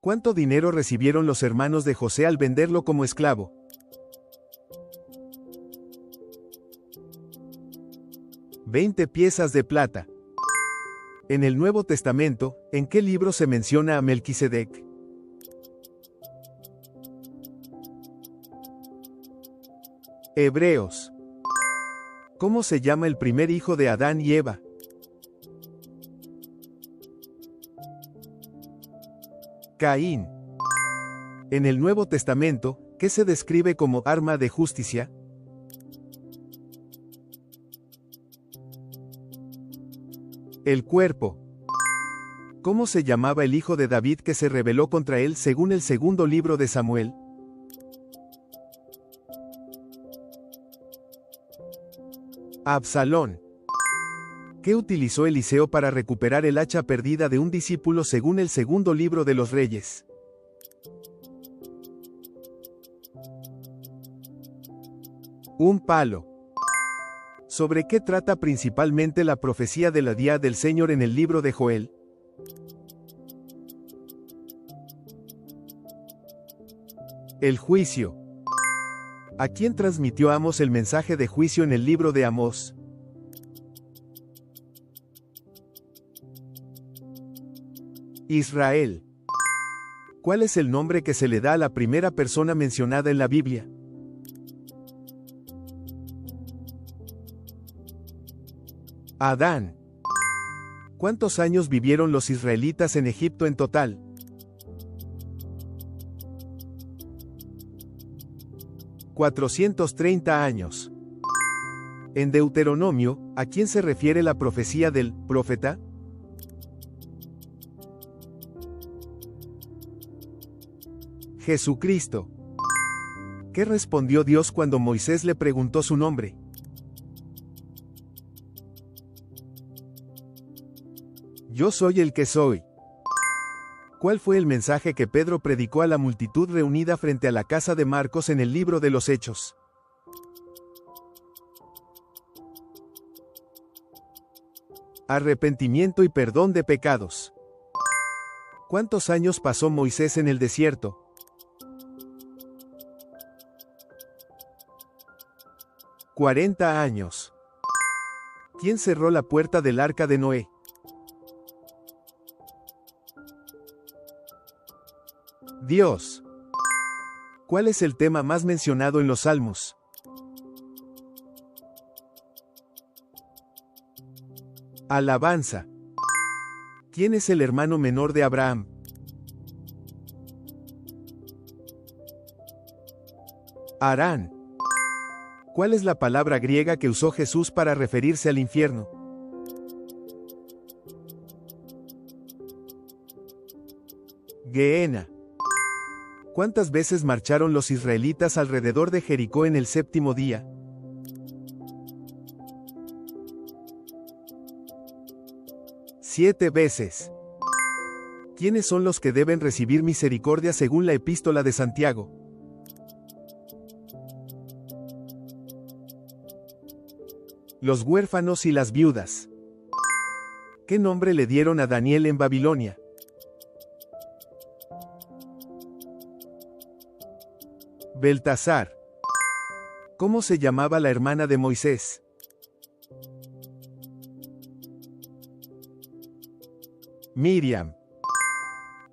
¿Cuánto dinero recibieron los hermanos de José al venderlo como esclavo? 20 piezas de plata. En el Nuevo Testamento, ¿en qué libro se menciona a Melquisedec? Hebreos. ¿Cómo se llama el primer hijo de Adán y Eva? Caín. En el Nuevo Testamento, ¿qué se describe como arma de justicia? El cuerpo. ¿Cómo se llamaba el hijo de David que se rebeló contra él según el segundo libro de Samuel? Absalón. ¿Qué utilizó Eliseo para recuperar el hacha perdida de un discípulo según el segundo libro de los Reyes? Un palo. ¿Sobre qué trata principalmente la profecía de la Día del Señor en el libro de Joel? El juicio. ¿A quién transmitió Amós el mensaje de juicio en el libro de Amós? Israel. ¿Cuál es el nombre que se le da a la primera persona mencionada en la Biblia? Adán. ¿Cuántos años vivieron los israelitas en Egipto en total? 430 años. En Deuteronomio, ¿a quién se refiere la profecía del profeta? Jesucristo. ¿Qué respondió Dios cuando Moisés le preguntó su nombre? Yo soy el que soy. ¿Cuál fue el mensaje que Pedro predicó a la multitud reunida frente a la casa de Marcos en el libro de los Hechos? Arrepentimiento y perdón de pecados. ¿Cuántos años pasó Moisés en el desierto? 40 años. ¿Quién cerró la puerta del arca de Noé? Dios. ¿Cuál es el tema más mencionado en los Salmos? Alabanza. ¿Quién es el hermano menor de Abraham? Harán. ¿Cuál es la palabra griega que usó Jesús para referirse al infierno? Gehenna. ¿Cuántas veces marcharon los israelitas alrededor de Jericó en el séptimo día? 7 veces. ¿Quiénes son los que deben recibir misericordia según la epístola de Santiago? Los huérfanos y las viudas. ¿Qué nombre le dieron a Daniel en Babilonia? Beltasar. ¿Cómo se llamaba la hermana de Moisés? Miriam.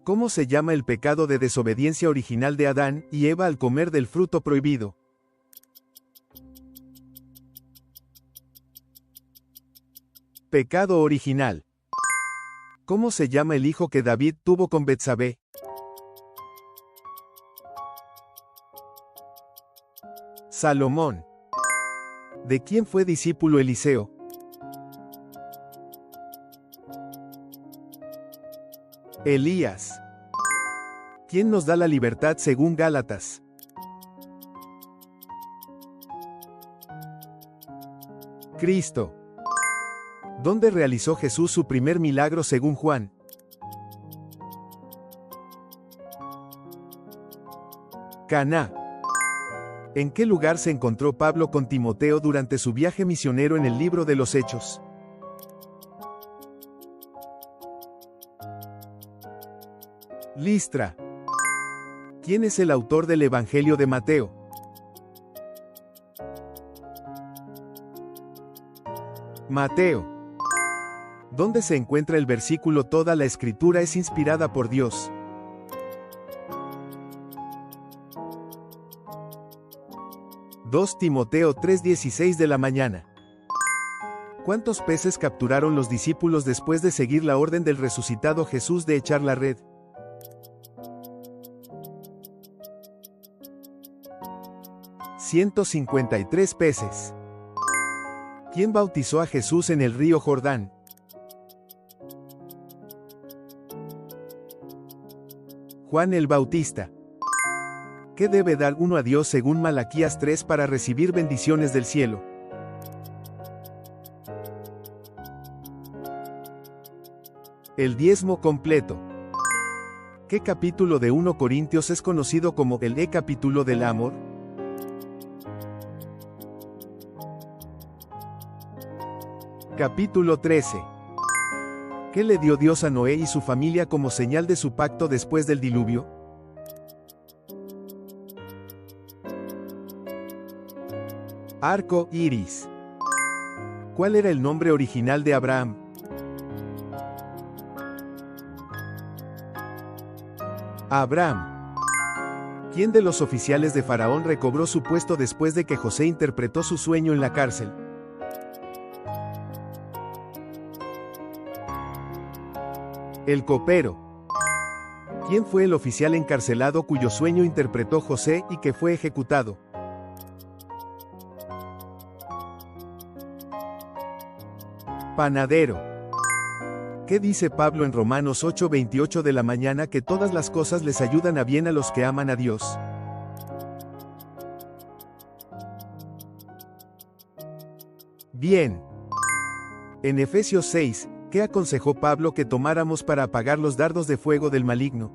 ¿Cómo se llama el pecado de desobediencia original de Adán y Eva al comer del fruto prohibido? Pecado original. ¿Cómo se llama el hijo que David tuvo con Betsabé? Salomón. ¿De quién fue discípulo Eliseo? Elías. ¿Quién nos da la libertad según Gálatas? Cristo. ¿Dónde realizó Jesús su primer milagro según Juan? Caná. ¿En qué lugar se encontró Pablo con Timoteo durante su viaje misionero en el libro de los Hechos? Listra. ¿Quién es el autor del Evangelio de Mateo? Mateo. ¿Dónde se encuentra el versículo "Toda la escritura es inspirada por Dios"? Timoteo 3:16 de la mañana. ¿Cuántos peces capturaron los discípulos después de seguir la orden del resucitado Jesús de echar la red? 153 peces. ¿Quién bautizó a Jesús en el río Jordán? Juan el Bautista. ¿Qué debe dar uno a Dios según Malaquías 3 para recibir bendiciones del cielo? El diezmo completo. ¿Qué capítulo de 1 Corintios es conocido como el capítulo del amor? Capítulo 13. ¿Qué le dio Dios a Noé y su familia como señal de su pacto después del diluvio? Arco iris. ¿Cuál era el nombre original de Abraham? Abraham. ¿Quién de los oficiales de Faraón recobró su puesto después de que José interpretó su sueño en la cárcel? El copero. ¿Quién fue el oficial encarcelado cuyo sueño interpretó José y que fue ejecutado? Panadero. ¿Qué dice Pablo en Romanos 8:28 de la mañana que todas las cosas les ayudan a bien a los que aman a Dios? Bien. En Efesios 6, ¿qué aconsejó Pablo que tomáramos para apagar los dardos de fuego del maligno?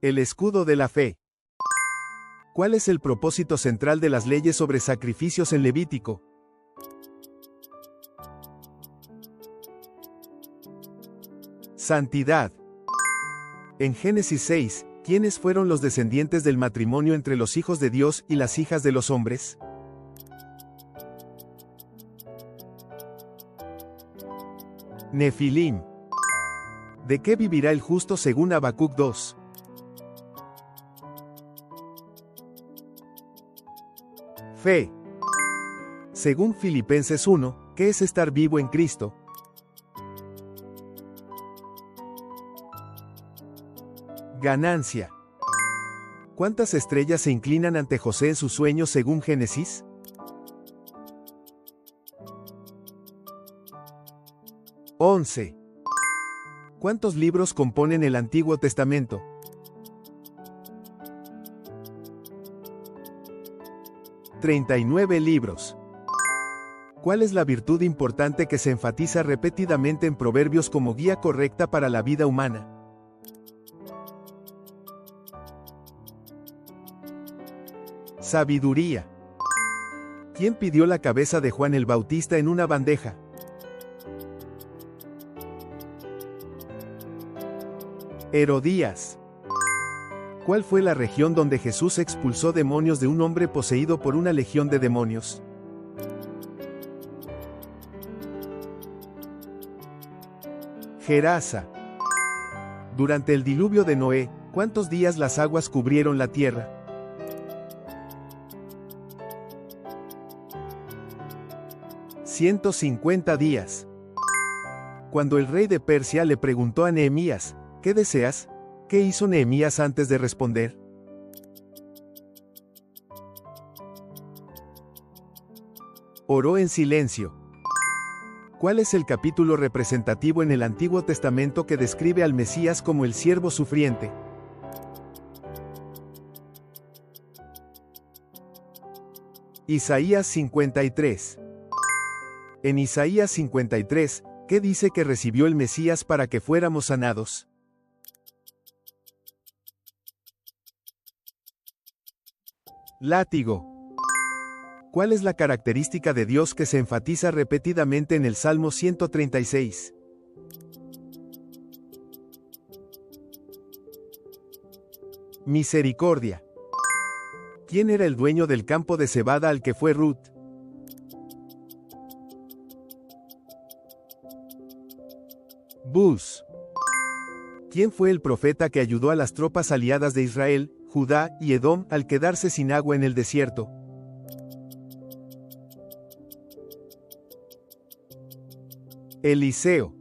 El escudo de la fe. ¿Cuál es el propósito central de las leyes sobre sacrificios en Levítico? Santidad. En Génesis 6, ¿quiénes fueron los descendientes del matrimonio entre los hijos de Dios y las hijas de los hombres? Nefilim. ¿De qué vivirá el justo según Habacuc 2? Fe. Según Filipenses 1, ¿qué es estar vivo en Cristo? Ganancia. ¿Cuántas estrellas se inclinan ante José en su sueño según Génesis? 11. ¿Cuántos libros componen el Antiguo Testamento? 39 libros. ¿Cuál es la virtud importante que se enfatiza repetidamente en Proverbios como guía correcta para la vida humana? Sabiduría. ¿Quién pidió la cabeza de Juan el Bautista en una bandeja? Herodías. ¿Cuál fue la región donde Jesús expulsó demonios de un hombre poseído por una legión de demonios? Gerasa. Durante el diluvio de Noé, ¿cuántos días las aguas cubrieron la tierra? 150 días. Cuando el rey de Persia le preguntó a Nehemías, ¿qué deseas?, ¿qué hizo Nehemías antes de responder? Oró en silencio. ¿Cuál es el capítulo representativo en el Antiguo Testamento que describe al Mesías como el siervo sufriente? Isaías 53. En Isaías 53, ¿qué dice que recibió el Mesías para que fuéramos sanados? Látigo. ¿Cuál es la característica de Dios que se enfatiza repetidamente en el Salmo 136? Misericordia. ¿Quién era el dueño del campo de cebada al que fue Ruth? Buz. ¿Quién fue el profeta que ayudó a las tropas aliadas de Israel, Judá y Edom al quedarse sin agua en el desierto? Eliseo.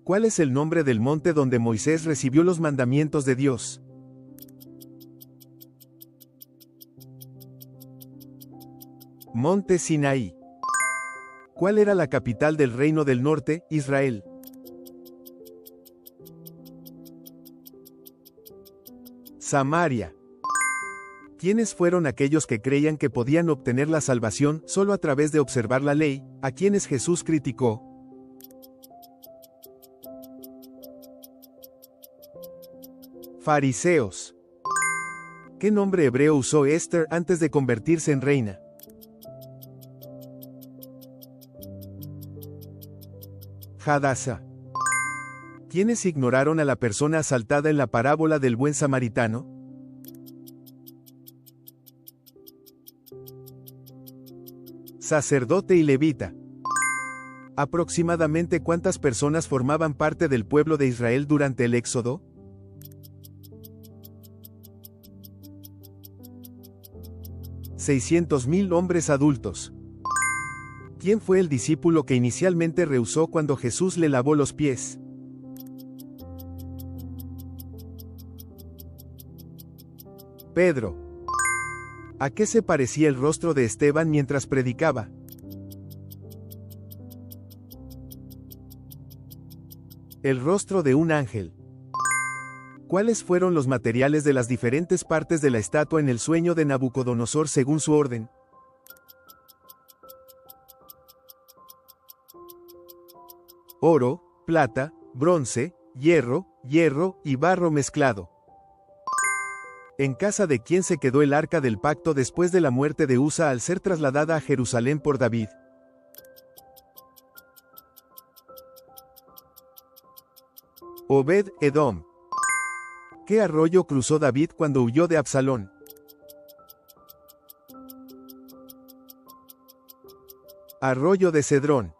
¿Cuál es el nombre del monte donde Moisés recibió los mandamientos de Dios? Monte Sinaí. ¿Cuál era la capital del reino del norte, Israel? Samaria. ¿Quiénes fueron aquellos que creían que podían obtener la salvación solo a través de observar la ley, a quienes Jesús criticó? Fariseos. ¿Qué nombre hebreo usó Esther antes de convertirse en reina? Hadasa. ¿Quiénes ignoraron a la persona asaltada en la parábola del buen samaritano? Sacerdote y levita. ¿Aproximadamente cuántas personas formaban parte del pueblo de Israel durante el Éxodo? 600,000 hombres adultos. ¿Quién fue el discípulo que inicialmente rehusó cuando Jesús le lavó los pies? Pedro. ¿A qué se parecía el rostro de Esteban mientras predicaba? El rostro de un ángel. ¿Cuáles fueron los materiales de las diferentes partes de la estatua en el sueño de Nabucodonosor según su orden? Oro, plata, bronce, hierro y barro mezclado. ¿En casa de quién se quedó el arca del pacto después de la muerte de Usa al ser trasladada a Jerusalén por David? Obed-Edom. ¿Qué arroyo cruzó David cuando huyó de Absalón? Arroyo de Cedrón.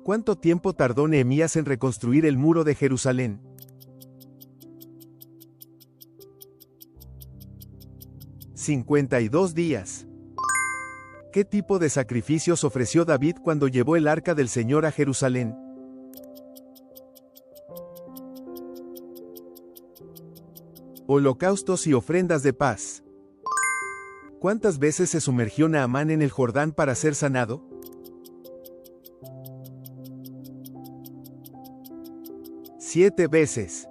¿Cuánto tiempo tardó Nehemías en reconstruir el muro de Jerusalén? 52 días. ¿Qué tipo de sacrificios ofreció David cuando llevó el arca del Señor a Jerusalén? Holocaustos y ofrendas de paz. ¿Cuántas veces se sumergió Naamán en el Jordán para ser sanado? 7 veces.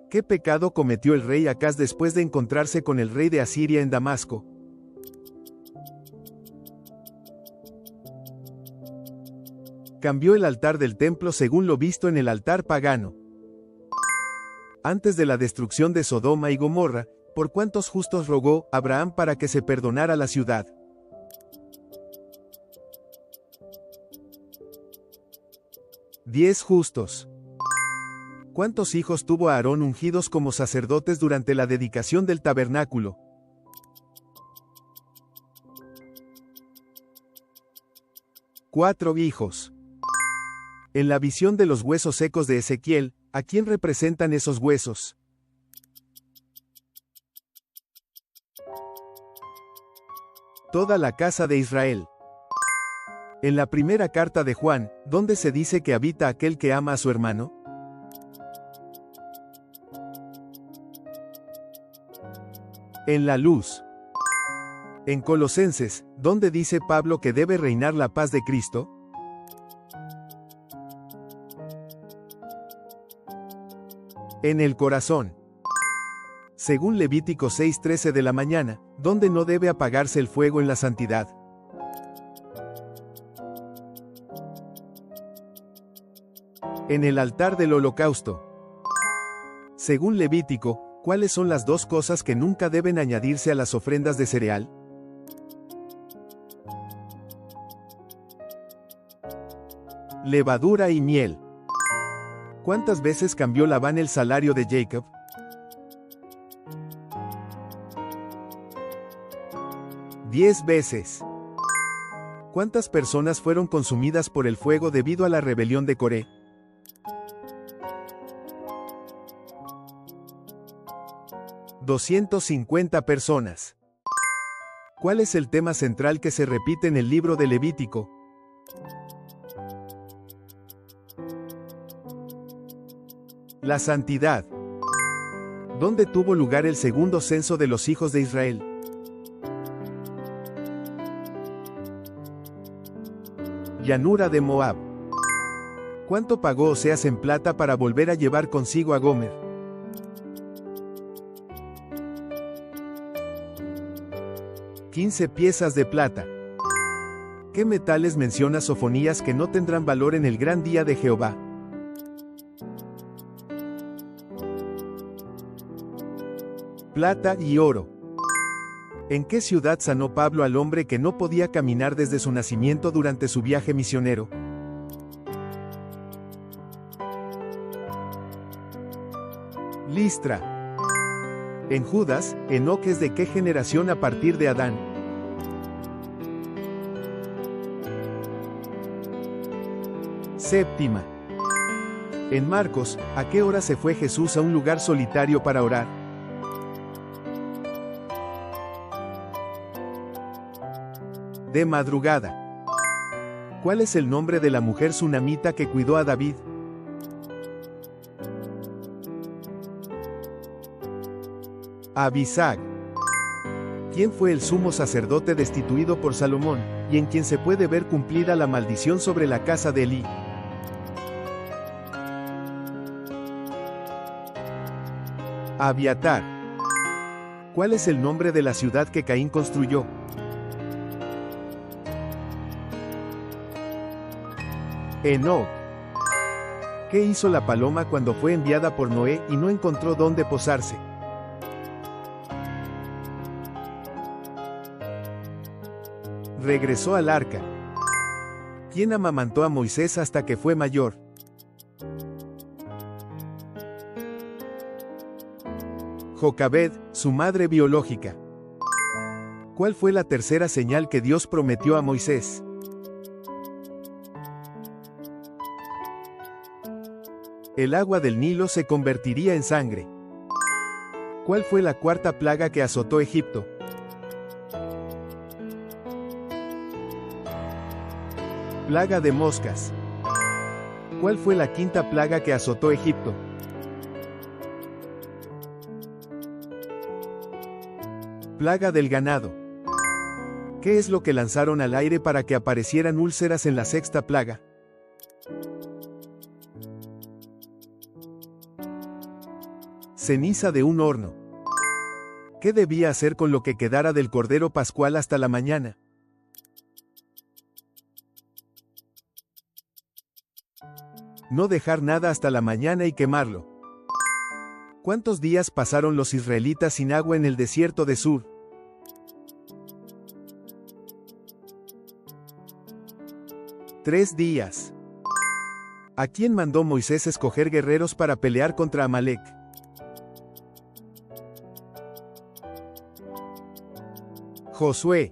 ¿Qué pecado cometió el rey Acaz después de encontrarse con el rey de Asiria en Damasco? Cambió el altar del templo según lo visto en el altar pagano. Antes de la destrucción de Sodoma y Gomorra, ¿por cuántos justos rogó Abraham para que se perdonara la ciudad? 10 justos. ¿Cuántos hijos tuvo Aarón ungidos como sacerdotes durante la dedicación del tabernáculo? 4 hijos. En la visión de los huesos secos de Ezequiel, ¿a quién representan esos huesos? Toda la casa de Israel. En la primera carta de Juan, ¿dónde se dice que habita aquel que ama a su hermano? En la luz. En Colosenses, ¿dónde dice Pablo que debe reinar la paz de Cristo? En el corazón. Según Levítico 6:13 de la mañana, ¿dónde no debe apagarse el fuego en la santidad? En el altar del holocausto. Según Levítico, ¿cuáles son las 2 cosas que nunca deben añadirse a las ofrendas de cereal? Levadura y miel. ¿Cuántas veces cambió Labán el salario de Jacob? 10 veces. ¿Cuántas personas fueron consumidas por el fuego debido a la rebelión de Coré? 250 personas. ¿Cuál es el tema central que se repite en el libro de Levítico? La santidad. ¿Dónde tuvo lugar el segundo censo de los hijos de Israel? Llanura de Moab. ¿Cuánto pagó Oseas en plata para volver a llevar consigo a Gomer? 15 piezas de plata. ¿Qué metales menciona Sofonías que no tendrán valor en el gran día de Jehová? Plata y oro. ¿En qué ciudad sanó Pablo al hombre que no podía caminar desde su nacimiento durante su viaje misionero? Listra. En Judas, Enoc es de qué generación a partir de Adán. Séptima. En Marcos, ¿a qué hora se fue Jesús a un lugar solitario para orar? De madrugada. ¿Cuál es el nombre de la mujer sunamita que cuidó a David? Abisag. ¿Quién fue el sumo sacerdote destituido por Salomón, y en quien se puede ver cumplida la maldición sobre la casa de Elí? Abiatar. ¿Cuál es el nombre de la ciudad que Caín construyó? Enoc. ¿Qué hizo la paloma cuando fue enviada por Noé y no encontró dónde posarse? Regresó al arca. ¿Quién amamantó a Moisés hasta que fue mayor? Jocabed, su madre biológica. ¿Cuál fue la tercera señal que Dios prometió a Moisés? El agua del Nilo se convertiría en sangre. ¿Cuál fue la cuarta plaga que azotó Egipto? Plaga de moscas. ¿Cuál fue la quinta plaga que azotó Egipto? Plaga del ganado. ¿Qué es lo que lanzaron al aire para que aparecieran úlceras en la sexta plaga? Ceniza de un horno. ¿Qué debía hacer con lo que quedara del cordero pascual hasta la mañana? No dejar nada hasta la mañana y quemarlo. ¿Cuántos días pasaron los israelitas sin agua en el desierto de Sur? 3 días. ¿A quién mandó Moisés escoger guerreros para pelear contra Amalek? Josué.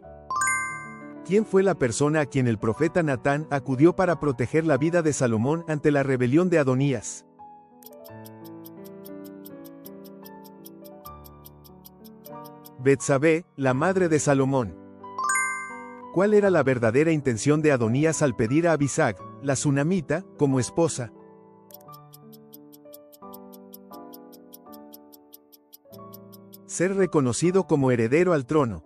¿Quién fue la persona a quien el profeta Natán acudió para proteger la vida de Salomón ante la rebelión de Adonías? Betsabé, la madre de Salomón. ¿Cuál era la verdadera intención de Adonías al pedir a Abisag, la sunamita, como esposa? Ser reconocido como heredero al trono.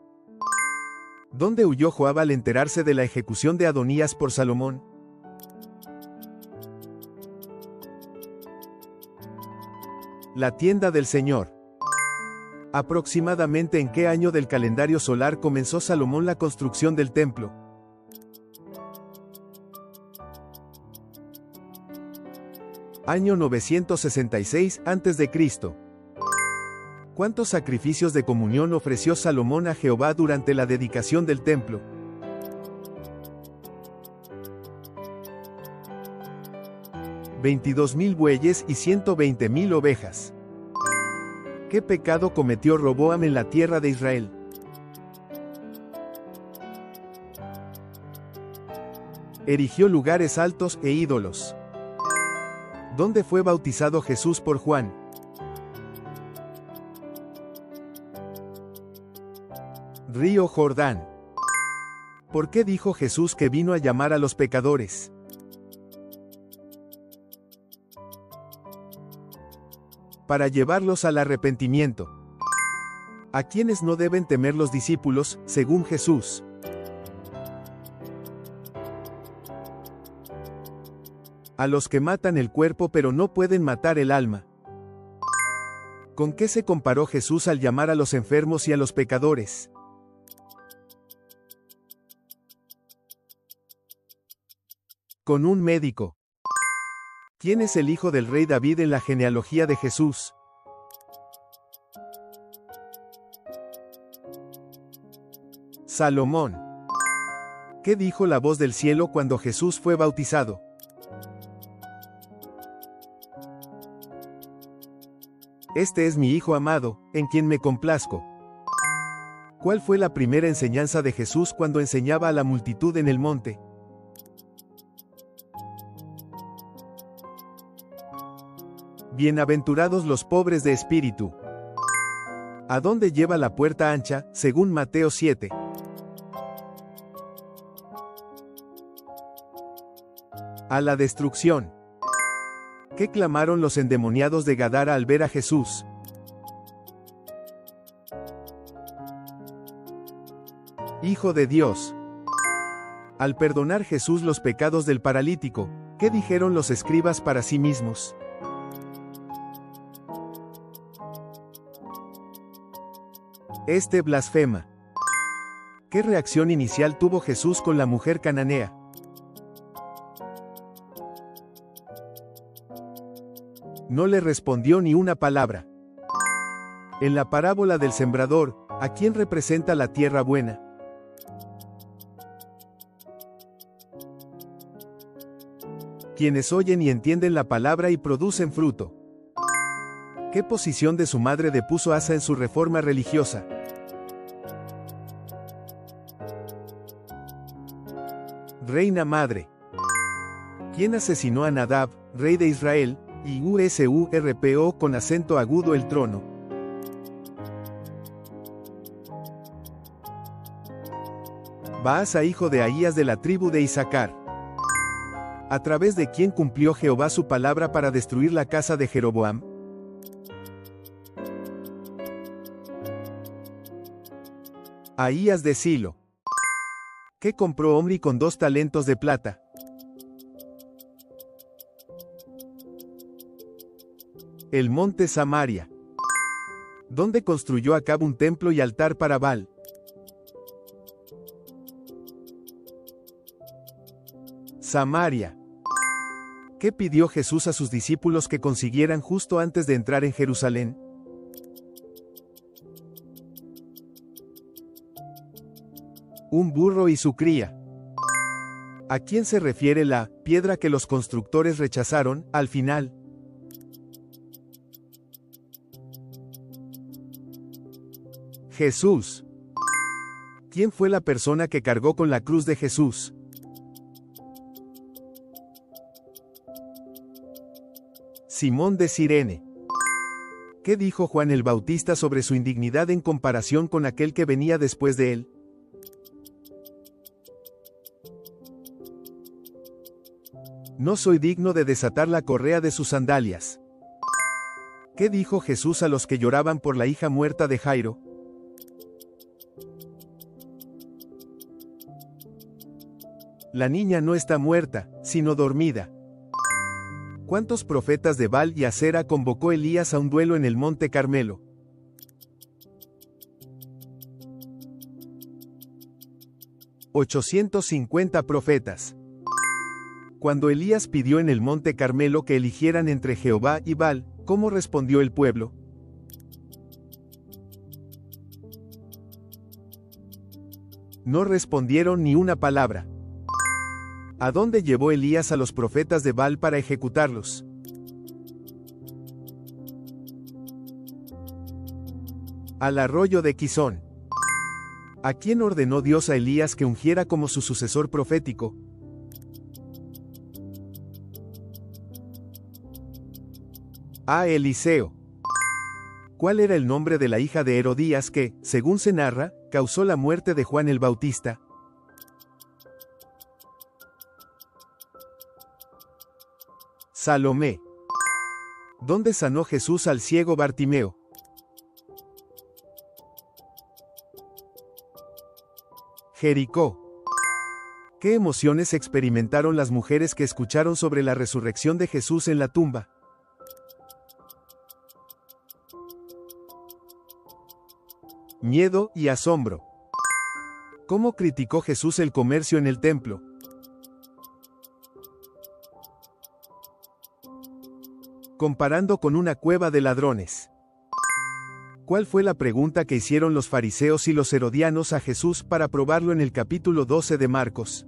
¿Dónde huyó Joab al enterarse de la ejecución de Adonías por Salomón? La tienda del Señor. ¿Aproximadamente en qué año del calendario solar comenzó Salomón la construcción del templo? Año 966 a.C. ¿Cuántos sacrificios de comunión ofreció Salomón a Jehová durante la dedicación del templo? 22,000 bueyes y 120,000 ovejas. ¿Qué pecado cometió Roboam en la tierra de Israel? Erigió lugares altos e ídolos. ¿Dónde fue bautizado Jesús por Juan? Río Jordán. ¿Por qué dijo Jesús que vino a llamar a los pecadores? Para llevarlos al arrepentimiento. ¿A quiénes no deben temer los discípulos, según Jesús? A los que matan el cuerpo pero no pueden matar el alma. ¿Con qué se comparó Jesús al llamar a los enfermos y a los pecadores? Con un médico. ¿Quién es el hijo del rey David en la genealogía de Jesús? Salomón. ¿Qué dijo la voz del cielo cuando Jesús fue bautizado? Este es mi Hijo amado, en quien me complazco. ¿Cuál fue la primera enseñanza de Jesús cuando enseñaba a la multitud en el monte? Bienaventurados los pobres de espíritu. ¿A dónde lleva la puerta ancha, según Mateo 7? A la destrucción. ¿Qué clamaron los endemoniados de Gadara al ver a Jesús? Hijo de Dios. Al perdonar Jesús los pecados del paralítico, ¿qué dijeron los escribas para sí mismos? Este blasfema. ¿Qué reacción inicial tuvo Jesús con la mujer cananea? No le respondió ni una palabra. En la parábola del sembrador, ¿a quién representa la tierra buena? Quienes oyen y entienden la palabra y producen fruto. ¿Qué posición de su madre depuso Asa en su reforma religiosa? Reina madre. ¿Quién asesinó a Nadab, rey de Israel, y usurpó con acento agudo el trono? Baasa, hijo de Ahías de la tribu de Isaacar. ¿A través de quién cumplió Jehová su palabra para destruir la casa de Jeroboam? Ahías de Silo. ¿Qué compró Omri con 2 talentos de plata? El monte Samaria. ¿Dónde construyó Acab un templo y altar para Baal? Samaria. ¿Qué pidió Jesús a sus discípulos que consiguieran justo antes de entrar en Jerusalén? Un burro y su cría. ¿A quién se refiere la piedra que los constructores rechazaron al final? Jesús. ¿Quién fue la persona que cargó con la cruz de Jesús? Simón de Cirene. ¿Qué dijo Juan el Bautista sobre su indignidad en comparación con aquel que venía después de él? No soy digno de desatar la correa de sus sandalias. ¿Qué dijo Jesús a los que lloraban por la hija muerta de Jairo? La niña no está muerta, sino dormida. ¿Cuántos profetas de Baal y Acera convocó Elías a un duelo en el monte Carmelo? $850 profetas. Cuando Elías pidió en el monte Carmelo que eligieran entre Jehová y Baal, ¿cómo respondió el pueblo? No respondieron ni una palabra. ¿A dónde llevó Elías a los profetas de Baal para ejecutarlos? Al arroyo de Quizón. ¿A quién ordenó Dios a Elías que ungiera como su sucesor profético? A. Eliseo. ¿Cuál era el nombre de la hija de Herodías que, según se narra, causó la muerte de Juan el Bautista? Salomé. ¿Dónde sanó Jesús al ciego Bartimeo? Jericó. ¿Qué emociones experimentaron las mujeres que escucharon sobre la resurrección de Jesús en la tumba? Miedo y asombro. ¿Cómo criticó Jesús el comercio en el templo? Comparando con una cueva de ladrones. ¿Cuál fue la pregunta que hicieron los fariseos y los herodianos a Jesús para probarlo en el capítulo 12 de Marcos?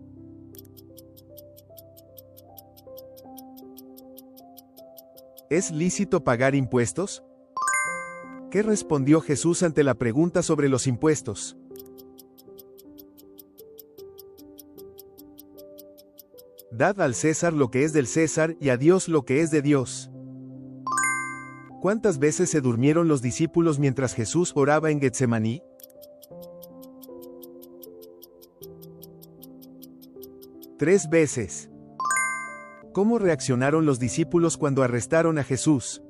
¿Es lícito pagar impuestos? ¿Qué respondió Jesús ante la pregunta sobre los impuestos? Dad al César lo que es del César y a Dios lo que es de Dios. ¿Cuántas veces se durmieron los discípulos mientras Jesús oraba en Getsemaní? Tres veces. ¿Cómo reaccionaron los discípulos cuando arrestaron a Jesús?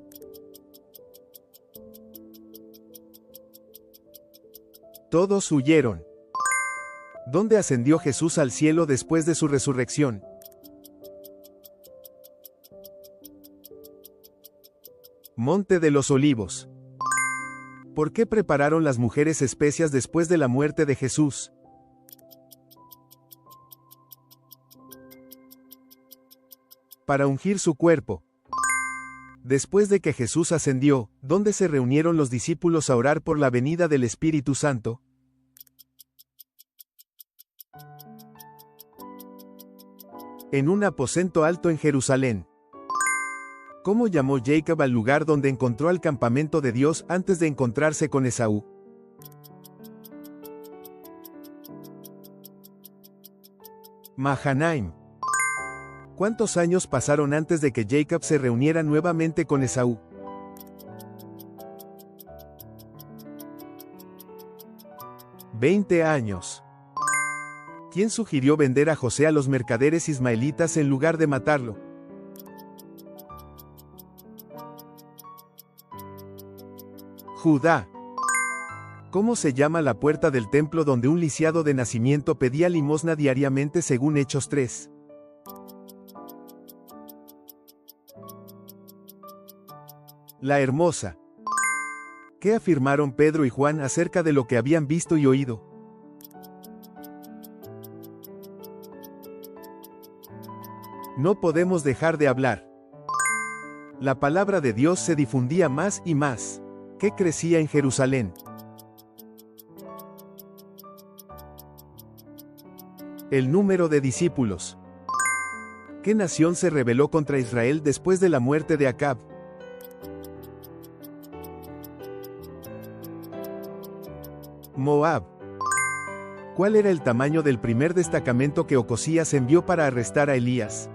Todos huyeron. ¿Dónde ascendió Jesús al cielo después de su resurrección? Monte de los Olivos. ¿Por qué prepararon las mujeres especias después de la muerte de Jesús? Para ungir su cuerpo. Después de que Jesús ascendió, ¿dónde se reunieron los discípulos a orar por la venida del Espíritu Santo? En un aposento alto en Jerusalén. ¿Cómo llamó Jacob al lugar donde encontró el campamento de Dios antes de encontrarse con Esaú? Mahanaim. ¿Cuántos años pasaron antes de que Jacob se reuniera nuevamente con Esaú? 20 años. ¿Quién sugirió vender a José a los mercaderes ismaelitas en lugar de matarlo? Judá. ¿Cómo se llama la puerta del templo donde un lisiado de nacimiento pedía limosna diariamente según Hechos 3? La Hermosa. ¿Qué afirmaron Pedro y Juan acerca de lo que habían visto y oído? No podemos dejar de hablar. La palabra de Dios se difundía más y más. ¿Qué crecía en Jerusalén? El número de discípulos. ¿Qué nación se rebeló contra Israel después de la muerte de Acab? Moab. ¿Cuál era el tamaño del primer destacamento que Ocosías envió para arrestar a Elías?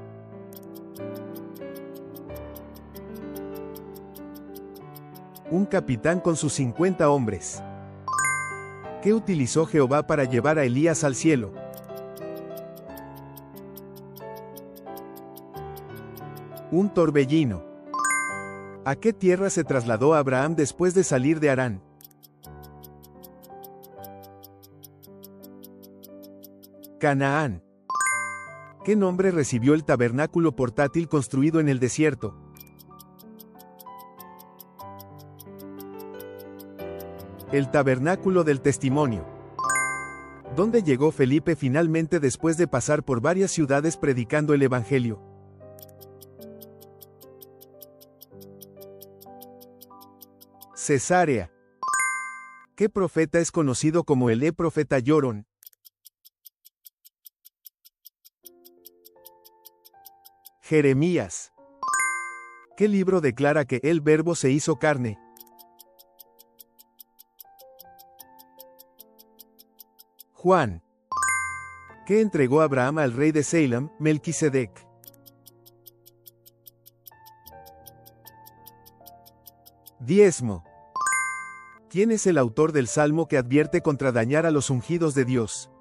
Un capitán con sus 50 hombres. ¿Qué utilizó Jehová para llevar a Elías al cielo? Un torbellino. ¿A qué tierra se trasladó Abraham después de salir de Harán? Canaán. ¿Qué nombre recibió el tabernáculo portátil construido en el desierto? El tabernáculo del testimonio. ¿Dónde llegó Felipe finalmente después de pasar por varias ciudades predicando el Evangelio? Cesarea. ¿Qué profeta es conocido como el profeta Llorón? Jeremías. ¿Qué libro declara que el Verbo se hizo carne? Juan. ¿Qué entregó Abraham al rey de Salem, Melquisedec? Diezmo. ¿Quién es el autor del salmo que advierte contra dañar a los ungidos de Dios?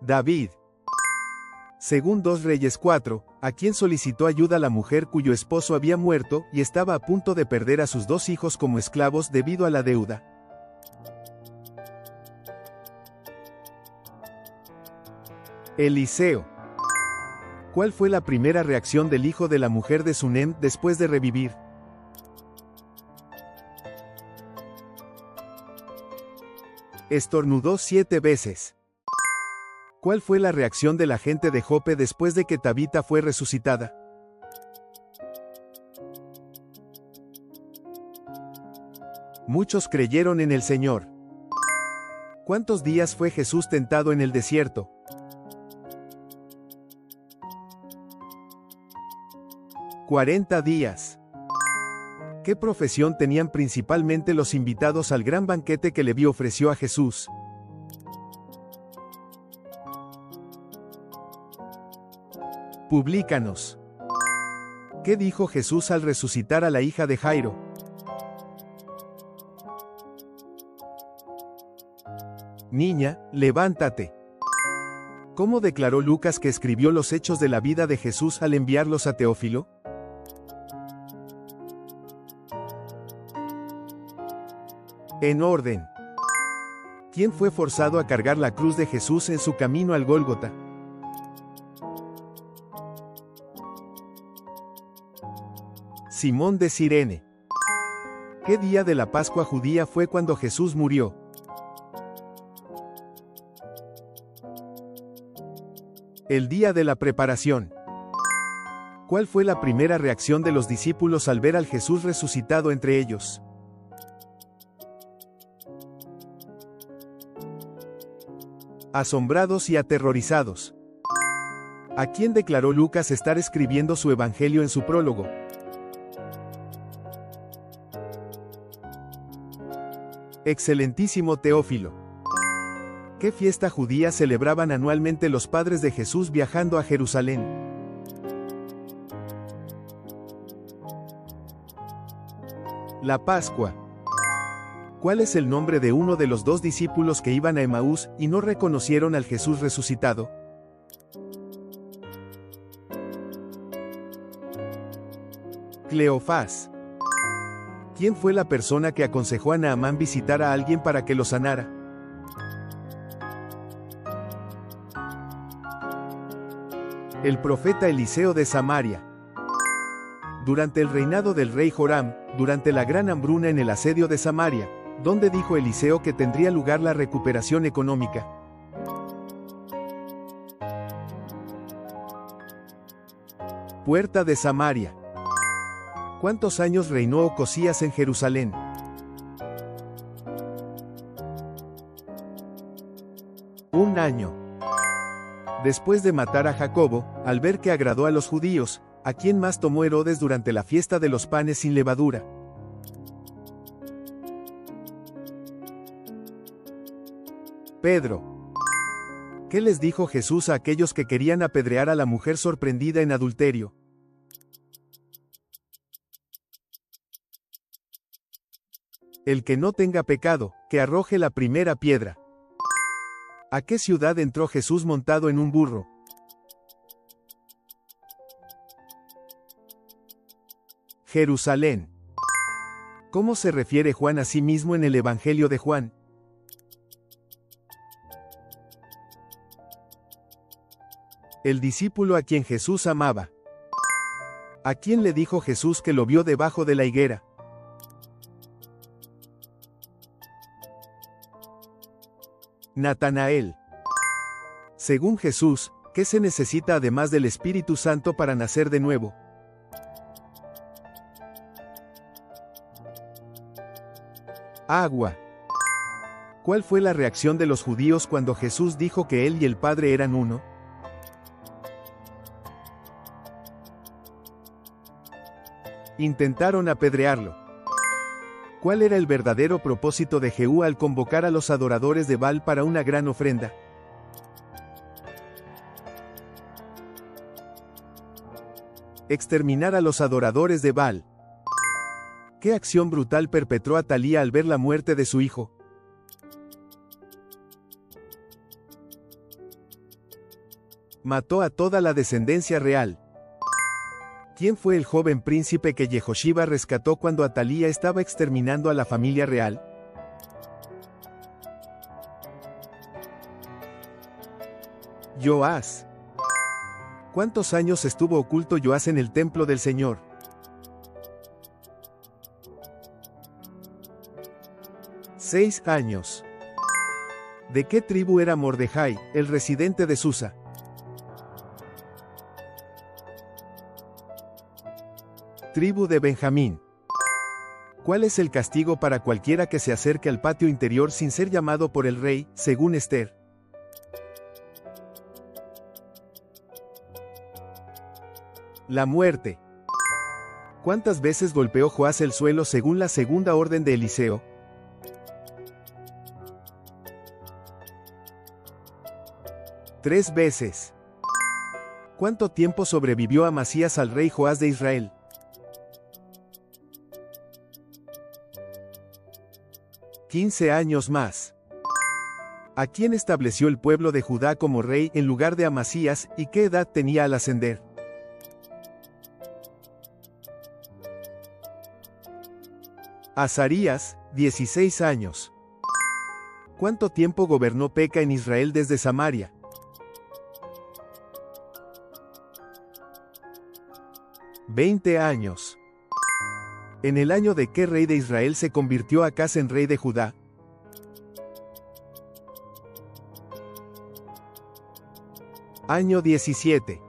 David. Según 2 Reyes 4, ¿a quién solicitó ayuda la mujer cuyo esposo había muerto y estaba a punto de perder a sus 2 hijos como esclavos debido a la deuda? Eliseo. ¿Cuál fue la primera reacción del hijo de la mujer de Sunem después de revivir? Estornudó 7 veces. ¿Cuál fue la reacción de la gente de Jope después de que Tabita fue resucitada? Muchos creyeron en el Señor. ¿Cuántos días fue Jesús tentado en el desierto? 40 días. ¿Qué profesión tenían principalmente los invitados al gran banquete que Leví ofreció a Jesús? Publícanos. ¿Qué dijo Jesús al resucitar a la hija de Jairo? Niña, levántate. ¿Cómo declaró Lucas que escribió los hechos de la vida de Jesús al enviarlos a Teófilo? En orden. ¿Quién fue forzado a cargar la cruz de Jesús en su camino al Gólgota? Simón de Cirene. ¿Qué día de la Pascua judía fue cuando Jesús murió? El día de la preparación. ¿Cuál fue la primera reacción de los discípulos al ver al Jesús resucitado entre ellos? Asombrados y aterrorizados. ¿A quién declaró Lucas estar escribiendo su evangelio en su prólogo? Excelentísimo Teófilo. ¿Qué fiesta judía celebraban anualmente los padres de Jesús viajando a Jerusalén? La Pascua. ¿Cuál es el nombre de uno de los 2 discípulos que iban a Emaús y no reconocieron al Jesús resucitado? Cleofás. ¿Quién fue la persona que aconsejó a Naamán visitar a alguien para que lo sanara? El profeta Eliseo de Samaria. Durante el reinado del rey Joram, durante la gran hambruna en el asedio de Samaria, ¿dónde dijo Eliseo que tendría lugar la recuperación económica? Puerta de Samaria. ¿Cuántos años reinó Ocosías en Jerusalén? 1 año. Después de matar a Jacobo, al ver que agradó a los judíos, ¿a quién más tomó Herodes durante la fiesta de los panes sin levadura? Pedro. ¿Qué les dijo Jesús a aquellos que querían apedrear a la mujer sorprendida en adulterio? El que no tenga pecado, que arroje la primera piedra. ¿A qué ciudad entró Jesús montado en un burro? Jerusalén. ¿Cómo se refiere Juan a sí mismo en el Evangelio de Juan? El discípulo a quien Jesús amaba. ¿A quién le dijo Jesús que lo vio debajo de la higuera? Natanael. Según Jesús, ¿qué se necesita además del Espíritu Santo para nacer de nuevo? Agua. ¿Cuál fue la reacción de los judíos cuando Jesús dijo que él y el Padre eran uno? Intentaron apedrearlo. ¿Cuál era el verdadero propósito de Jehú al convocar a los adoradores de Baal para una gran ofrenda? Exterminar a los adoradores de Baal. ¿Qué acción brutal perpetró Atalía al ver la muerte de su hijo? Mató a toda la descendencia real. ¿Quién fue el joven príncipe que Yehosheba rescató cuando Atalía estaba exterminando a la familia real? Joás. ¿Cuántos años estuvo oculto Joás en el templo del Señor? 6 años. ¿De qué tribu era Mordejai, el residente de Susa? Tribu de Benjamín. ¿Cuál es el castigo para cualquiera que se acerque al patio interior sin ser llamado por el rey, según Esther? La muerte. ¿Cuántas veces golpeó Joás el suelo según la segunda orden de Eliseo? 3 veces. ¿Cuánto tiempo sobrevivió Amasías al rey Joás de Israel? 15 años más. ¿A quién estableció el pueblo de Judá como rey en lugar de Amasías y qué edad tenía al ascender? Azarías, 16 años. ¿Cuánto tiempo gobernó Peca en Israel desde Samaria? 20 años. ¿En el año de qué rey de Israel se convirtió Acaz en rey de Judá? Año 17.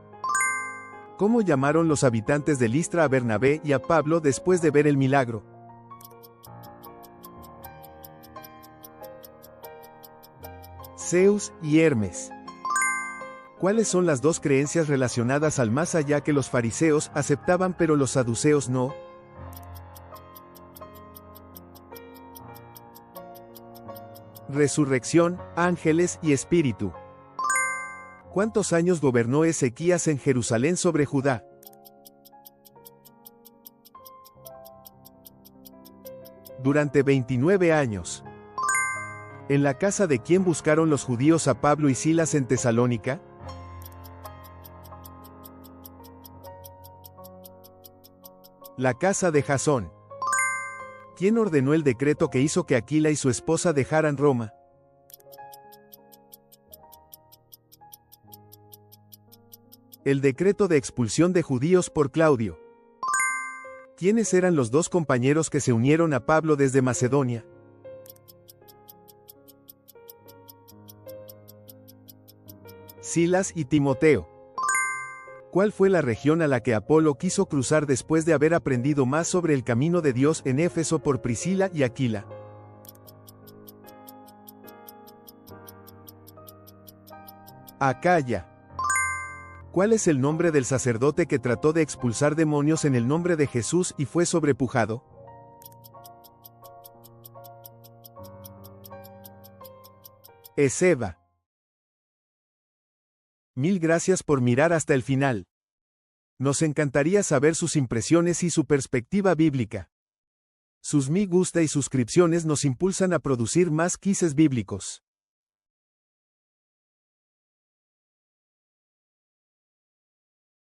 ¿Cómo llamaron los habitantes de Listra a Bernabé y a Pablo después de ver el milagro? Zeus y Hermes. ¿Cuáles son las dos creencias relacionadas al más allá que los fariseos aceptaban pero los saduceos no? Resurrección, ángeles y espíritu. ¿Cuántos años gobernó Ezequías en Jerusalén sobre Judá? 29 años. ¿En la casa de quién buscaron los judíos a Pablo y Silas en Tesalónica? La casa de Jasón. ¿Quién ordenó el decreto que hizo que Aquila y su esposa dejaran Roma? El decreto de expulsión de judíos por Claudio. ¿Quiénes eran los dos compañeros que se unieron a Pablo desde Macedonia? Silas y Timoteo. ¿Cuál fue la región a la que Apolo quiso cruzar después de haber aprendido más sobre el camino de Dios en Éfeso por Priscila y Aquila? Acaya. ¿Cuál es el nombre del sacerdote que trató de expulsar demonios en el nombre de Jesús y fue sobrepujado? Esceva. Mil gracias por mirar hasta el final. Nos encantaría saber sus impresiones y su perspectiva bíblica. Sus me gusta y suscripciones nos impulsan a producir más quizzes bíblicos.